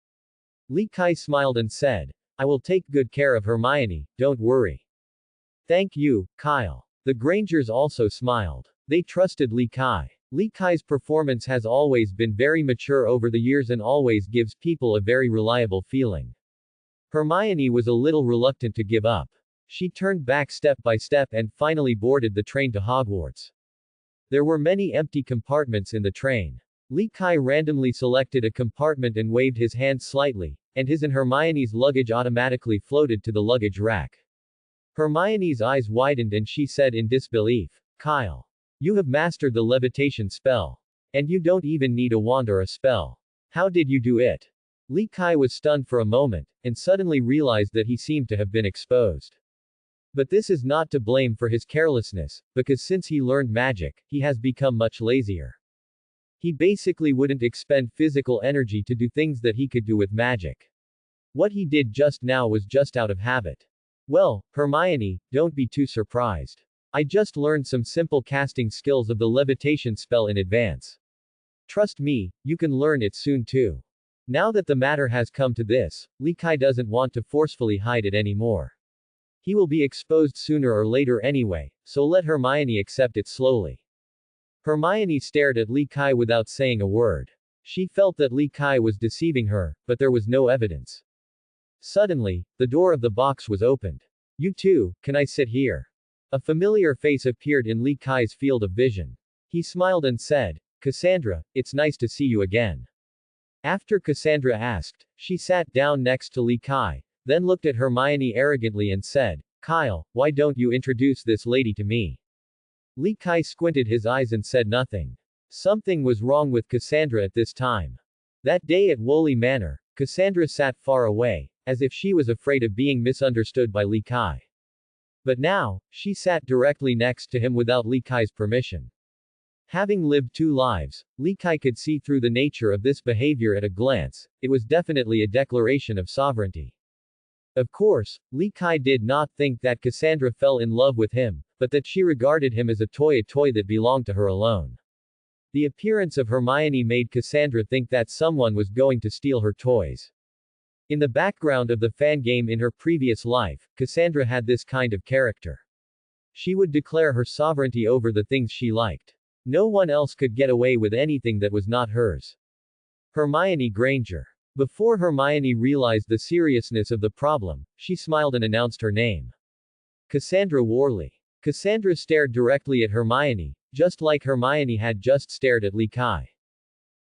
Lee Kai smiled and said, I will take good care of Hermione, don't worry. Thank you, Kyle. The Grangers also smiled. They trusted Lee Kai. Lee Kai's performance has always been very mature over the years and always gives people a very reliable feeling. Hermione was a little reluctant to give up. She turned back step by step and finally boarded the train to Hogwarts. There were many empty compartments in the train. Lee Kai randomly selected a compartment and waved his hand slightly, and his and Hermione's luggage automatically floated to the luggage rack. Hermione's eyes widened and she said in disbelief, Kyle. You have mastered the levitation spell. And you don't even need a wand or a spell. How did you do it? Lee Kai was stunned for a moment, and suddenly realized that he seemed to have been exposed. But this is not to blame for his carelessness, because since he learned magic, he has become much lazier. He basically wouldn't expend physical energy to do things that he could do with magic. What he did just now was just out of habit. Well, Hermione, don't be too surprised. I just learned some simple casting skills of the levitation spell in advance. Trust me, you can learn it soon too. Now that the matter has come to this, Lee Kai doesn't want to forcefully hide it anymore. He will be exposed sooner or later anyway, so let Hermione accept it slowly. Hermione stared at Lee Kai without saying a word. She felt that Lee Kai was deceiving her, but there was no evidence. Suddenly, the door of the box was opened. You too, can I sit here? A familiar face appeared in Lee Kai's field of vision. He smiled and said, Cassandra, it's nice to see you again. After Cassandra asked, she sat down next to Lee Kai, then looked at Hermione arrogantly and said, Kyle, why don't you introduce this lady to me? Lee Kai squinted his eyes and said nothing. Something was wrong with Cassandra at this time. That day at Woolly Manor, Cassandra sat far away, as if she was afraid of being misunderstood by Lee Kai. But now, she sat directly next to him without Lee Kai's permission. Having lived 2 lives, Lee Kai could see through the nature of this behavior at a glance. It was definitely a declaration of sovereignty. Of course, Lee Kai did not think that Cassandra fell in love with him, but that she regarded him as a toy that belonged to her alone. The appearance of Hermione made Cassandra think that someone was going to steal her toys. In the background of the fan game in her previous life, Cassandra had this kind of character. She would declare her sovereignty over the things she liked. No one else could get away with anything that was not hers. Hermione Granger. Before Hermione realized the seriousness of the problem, she smiled and announced her name. Cassandra Worley. Cassandra stared directly at Hermione, just like Hermione had just stared at Lee Kai.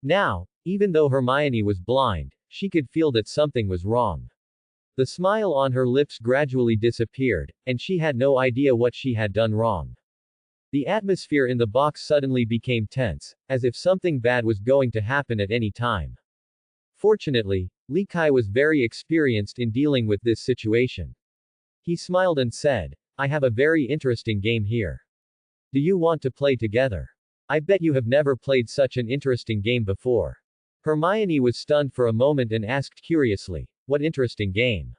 Now, even though Hermione was blind, she could feel that something was wrong. The smile on her lips gradually disappeared, and she had no idea what she had done wrong. The atmosphere in the box suddenly became tense, as if something bad was going to happen at any time. Fortunately, Lee Kai was very experienced in dealing with this situation. He smiled and said, I have a very interesting game here. Do you want to play together? I bet you have never played such an interesting game before. Hermione was stunned for a moment and asked curiously, what interesting game?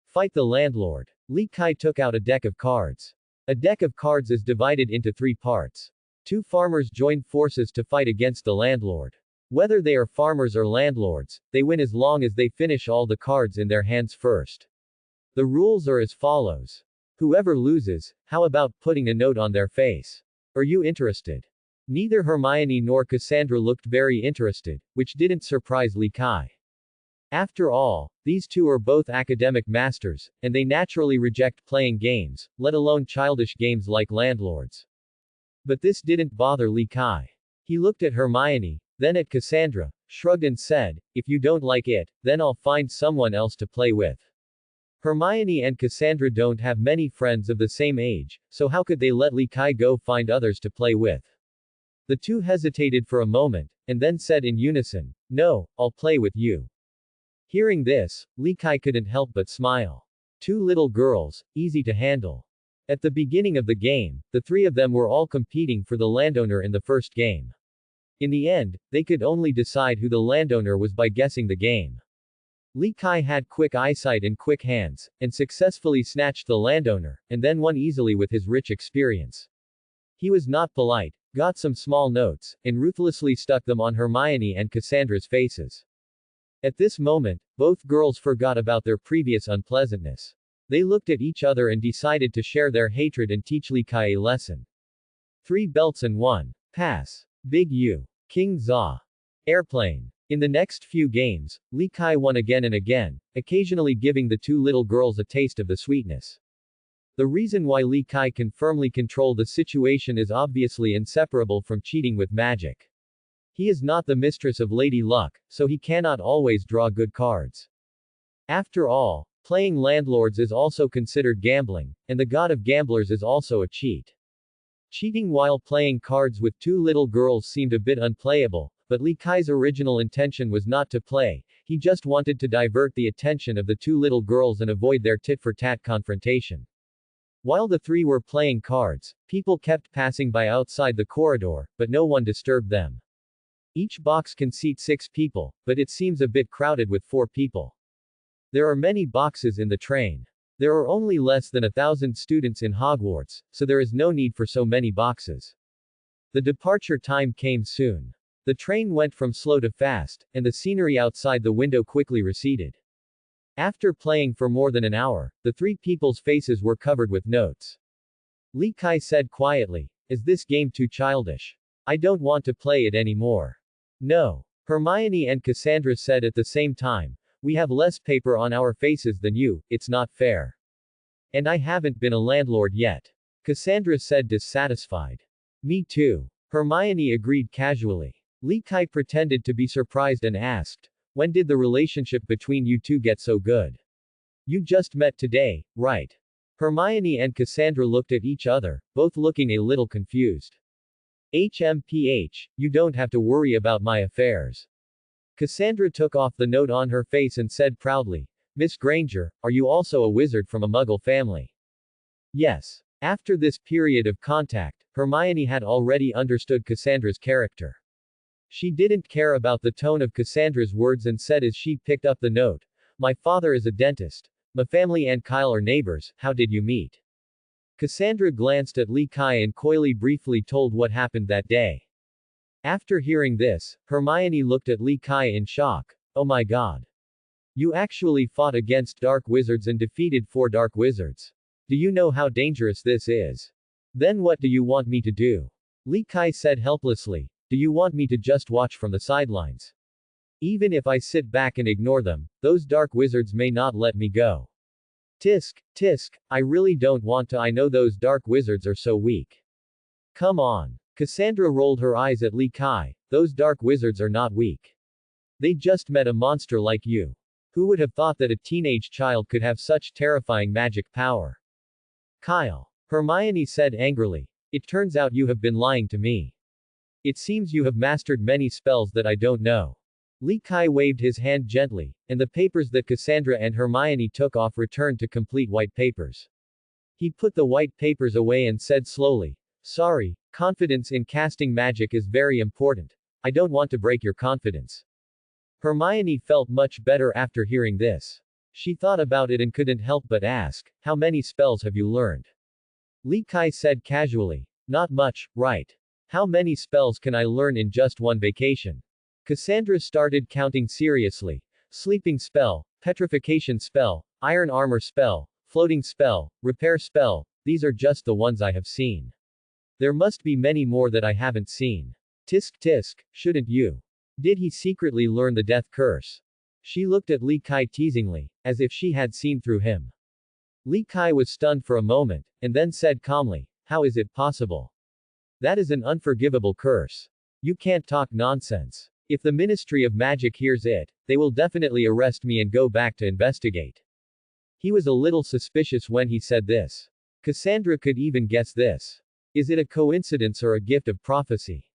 Fight the landlord. Lee Kai took out a deck of cards. A deck of cards is divided into 3 parts. 2 farmers join forces to fight against the landlord. Whether they are farmers or landlords, they win as long as they finish all the cards in their hands first. The rules are as follows. Whoever loses, how about putting a note on their face? Are you interested? Neither Hermione nor Cassandra looked very interested, which didn't surprise Lee Kai. After all, these 2 are both academic masters, and they naturally reject playing games, let alone childish games like landlords. But this didn't bother Lee Kai. He looked at Hermione, then at Cassandra, shrugged and said, if you don't like it, then I'll find someone else to play with. Hermione and Cassandra don't have many friends of the same age, so how could they let Lee Kai go find others to play with? The 2 hesitated for a moment, and then said in unison, no, I'll play with you. Hearing this, Lee Kai couldn't help but smile. 2 little girls, easy to handle. At the beginning of the game, the 3 of them were all competing for the landowner in the first game. In the end, they could only decide who the landowner was by guessing the game. Lee Kai had quick eyesight and quick hands, and successfully snatched the landowner, and then won easily with his rich experience. He was not polite, got some small notes, and ruthlessly stuck them on Hermione and Cassandra's faces. At this moment, both girls forgot about their previous unpleasantness. They looked at each other and decided to share their hatred and teach Li Kai a lesson. 3 belts and 1 pass. Big U. King Za. Airplane. In the next few games, Li Kai won again and again, occasionally giving the 2 little girls a taste of the sweetness. The reason why Li Kai can firmly control the situation is obviously inseparable from cheating with magic. He is not the mistress of Lady Luck, so he cannot always draw good cards. After all, playing landlords is also considered gambling, and the god of gamblers is also a cheat. Cheating while playing cards with 2 little girls seemed a bit unplayable, but Li Kai's original intention was not to play, he just wanted to divert the attention of the 2 little girls and avoid their tit-for-tat confrontation. While the 3 were playing cards, people kept passing by outside the corridor, but no one disturbed them. Each box can seat 6 people, but it seems a bit crowded with 4 people. There are many boxes in the train. There are only less than 1,000 students in Hogwarts, so there is no need for so many boxes. The departure time came soon. The train went from slow to fast, and the scenery outside the window quickly receded. After playing for more than an hour, the 3 people's faces were covered with notes. Li Kai said quietly, "Is this game too childish? I don't want to play it anymore." "No." Hermione and Cassandra said at the same time, "We have less paper on our faces than you, it's not fair." "And I haven't been a landlord yet." Cassandra said dissatisfied. "Me too." Hermione agreed casually. Li Kai pretended to be surprised and asked, "When did the relationship between you 2 get so good? You just met today, right?" Hermione and Cassandra looked at each other, both looking a little confused. "HMPH, you don't have to worry about my affairs." Cassandra took off the note on her face and said proudly, "Miss Granger, are you also a wizard from a Muggle family?" "Yes." After this period of contact, Hermione had already understood Cassandra's character. She didn't care about the tone of Cassandra's words and said as she picked up the note, "My father is a dentist. My family and Kyle are neighbors, how did you meet?" Cassandra glanced at Li Kai and coyly briefly told what happened that day. After hearing this, Hermione looked at Li Kai in shock. "Oh my god. You actually fought against dark wizards and defeated 4 dark wizards. Do you know how dangerous this is? Then what do you want me to do?" Li Kai said helplessly, "Do you want me to just watch from the sidelines? Even if I sit back and ignore them, those dark wizards may not let me go. Tisk, tisk, I really don't want to. I know those dark wizards are so weak." "Come on." Cassandra rolled her eyes at Li Kai, "Those dark wizards are not weak. They just met a monster like you. Who would have thought that a teenage child could have such terrifying magic power?" "Kyle." Hermione said angrily, "It turns out you have been lying to me. It seems you have mastered many spells that I don't know." Li Kai waved his hand gently, and the papers that Cassandra and Hermione took off returned to complete white papers. He put the white papers away and said slowly, "Sorry, confidence in casting magic is very important. I don't want to break your confidence." Hermione felt much better after hearing this. She thought about it and couldn't help but ask, "How many spells have you learned?" Li Kai said casually, "Not much, right? How many spells can I learn in just one vacation?" Cassandra started counting seriously. Sleeping spell, petrification spell, iron armor spell, floating spell, repair spell, these are just the ones I have seen. There must be many more that I haven't seen. Tisk tisk, shouldn't you? Did he secretly learn the death curse? She looked at Li Kai teasingly, as if she had seen through him. Li Kai was stunned for a moment, and then said calmly, "How is it possible? That is an unforgivable curse. You can't talk nonsense. If the Ministry of Magic hears it, they will definitely arrest me and go back to investigate." He was a little suspicious when he said this. Cassandra could even guess this. Is it a coincidence or a gift of prophecy?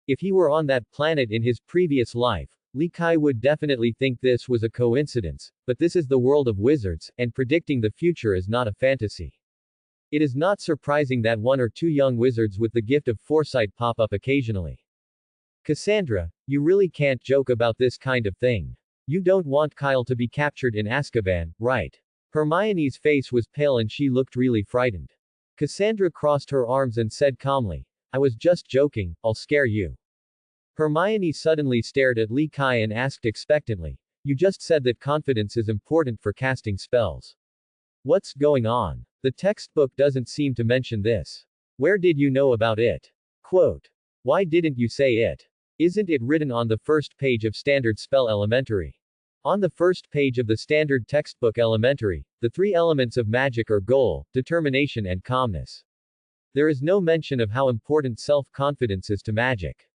If he were on that planet in his previous life, Li Kai would definitely think this was a coincidence, but this is the world of wizards, and predicting the future is not a fantasy. It is not surprising that 1 or 2 young wizards with the gift of foresight pop up occasionally. "Cassandra, you really can't joke about this kind of thing. You don't want Kyle to be captured in Azkaban, right?" Hermione's face was pale and she looked really frightened. Cassandra crossed her arms and said calmly, I was just joking, I'll scare you. Hermione suddenly stared at Lee Kai and asked expectantly, you just said that confidence is important for casting spells. What's going on? The textbook doesn't seem to mention this. Where did you know about it? Quote. Why didn't you say it? Isn't it written on the first page of Standard Spell Elementary? On the first page of the standard textbook Elementary, the three elements of magic are goal, determination and calmness. There is no mention of how important self-confidence is to magic.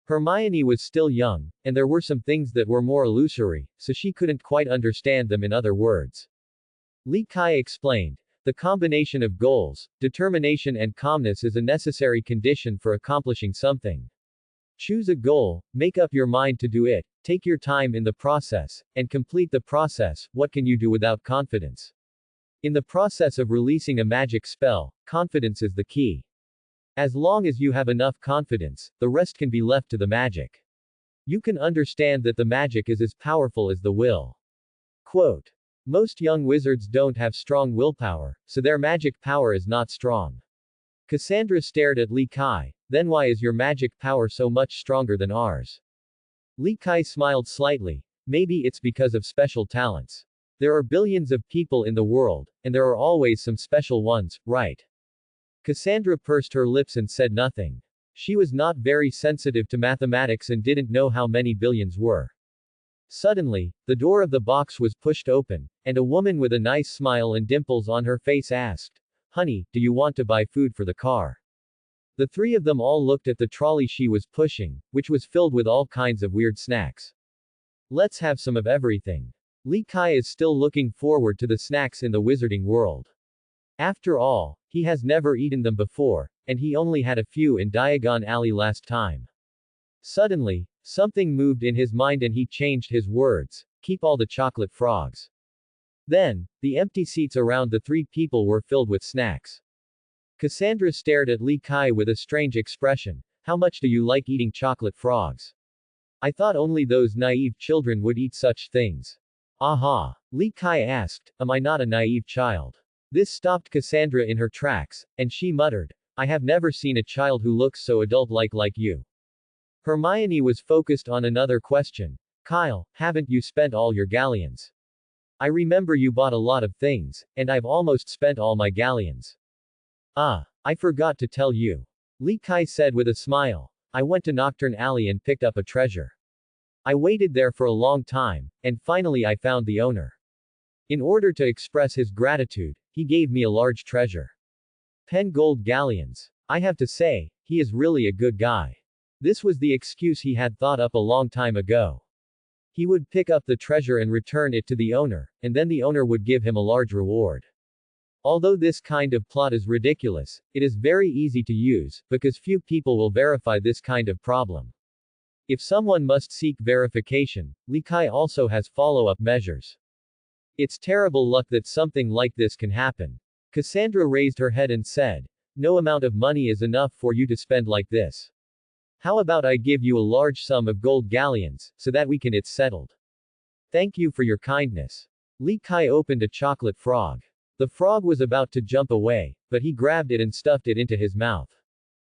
Hermione was still young, and there were some things that were more illusory, so she couldn't quite understand them in other words. Lee Kai explained, the combination of goals, determination and calmness is a necessary condition for accomplishing something. Choose a goal, make up your mind to do it, take your time in the process, and complete the process. What can you do without confidence? In the process of releasing a magic spell, confidence is the key. As long as you have enough confidence, the rest can be left to the magic. You can understand that the magic is as powerful as the will. Quote. Most young wizards don't have strong willpower, so their magic power is not strong. Cassandra stared at Lee Kai, then why is your magic power so much stronger than ours? Lee Kai smiled slightly, maybe it's because of special talents. There are billions of people in the world, and there are always some special ones, right? Cassandra pursed her lips and said nothing. She was not very sensitive to mathematics and didn't know how many billions were. Suddenly, the door of the box was pushed open, and a woman with a nice smile and dimples on her face asked, Honey, do you want to buy food for the car? The three of them all looked at the trolley she was pushing, which was filled with all kinds of weird snacks. Let's have some of everything. Lee Kai is still looking forward to the snacks in the wizarding world. After all, he has never eaten them before, and he only had a few in Diagon Alley last time. Suddenly, something moved in his mind and he changed his words, keep all the chocolate frogs. Then, the empty seats around the three people were filled with snacks. Cassandra stared at Lee Kai with a strange expression, how much do you like eating chocolate frogs? I thought only those naive children would eat such things. Aha! Lee Kai asked, am I not a naive child? This stopped Cassandra in her tracks, and she muttered, I have never seen a child who looks so adult-like you. Hermione was focused on another question. Kyle, haven't you spent all your galleons? I remember you bought a lot of things, and I've almost spent all my galleons. I forgot to tell you. Lee Kai said with a smile, I went to Nocturne Alley and picked up a treasure. I waited there for a long time, and finally I found the owner. In order to express his gratitude, he gave me a large treasure. 10 gold galleons. I have to say, he is really a good guy. This was the excuse he had thought up a long time ago. He would pick up the treasure and return it to the owner, and then the owner would give him a large reward. Although this kind of plot is ridiculous, it is very easy to use, because few people will verify this kind of problem. If someone must seek verification, Lee Kai also has follow-up measures. It's terrible luck that something like this can happen. Cassandra raised her head and said, no amount of money is enough for you to spend like this. How about I give you a large sum of gold galleons, so that we can it's settled. Thank you for your kindness. Lee Kai opened a chocolate frog. The frog was about to jump away, but he grabbed it and stuffed it into his mouth.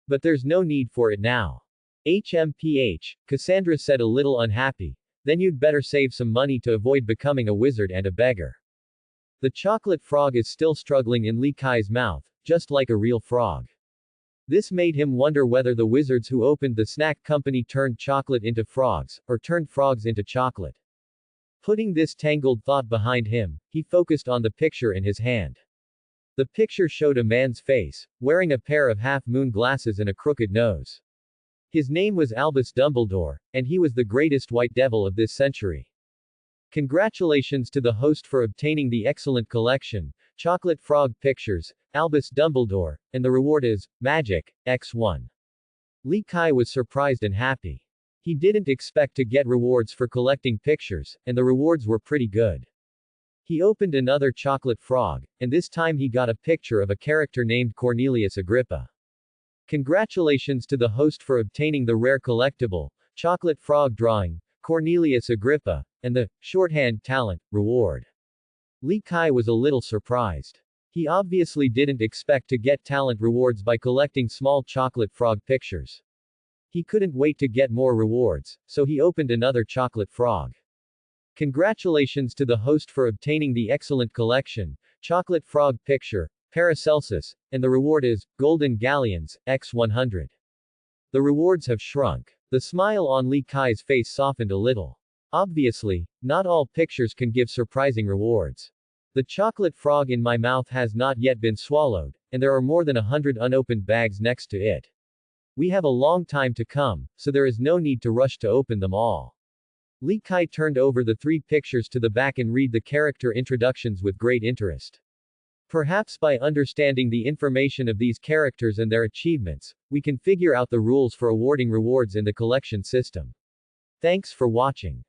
But there's no need for it now. HMPH, Cassandra said a little unhappy, then you'd better save some money to avoid becoming a wizard and a beggar. The chocolate frog is still struggling in Lee Kai's mouth, just like a real frog. This made him wonder whether the wizards who opened the snack company turned chocolate into frogs, or turned frogs into chocolate. Putting this tangled thought behind him, he focused on the picture in his hand. The picture showed a man's face, wearing a pair of half-moon glasses and a crooked nose. His name was Albus Dumbledore, and he was the greatest white devil of this century. Congratulations to the host for obtaining the excellent collection, Chocolate Frog Pictures, Albus Dumbledore, and the reward is, Magic, X1. Lee Kai was surprised and happy. He didn't expect to get rewards for collecting pictures, and the rewards were pretty good. He opened another chocolate frog, and this time he got a picture of a character named Cornelius Agrippa. Congratulations to the host for obtaining the rare collectible, Chocolate Frog Drawing, Cornelius Agrippa, and the shorthand talent reward. Lee Kai was a little surprised. He obviously didn't expect to get talent rewards by collecting small chocolate frog pictures. He couldn't wait to get more rewards, so he opened another chocolate frog. Congratulations to the host for obtaining the excellent collection, chocolate frog picture, Paracelsus, and the reward is, Golden Galleons, x 100. The rewards have shrunk. The smile on Li Kai's face softened a little. Obviously, not all pictures can give surprising rewards. The chocolate frog in my mouth has not yet been swallowed, and there are more than 100 unopened bags next to it. We have a long time to come, so there is no need to rush to open them all. Li Kai turned over the 3 pictures to the back and read the character introductions with great interest. Perhaps by understanding the information of these characters and their achievements, we can figure out the rules for awarding rewards in the collection system. Thanks for watching.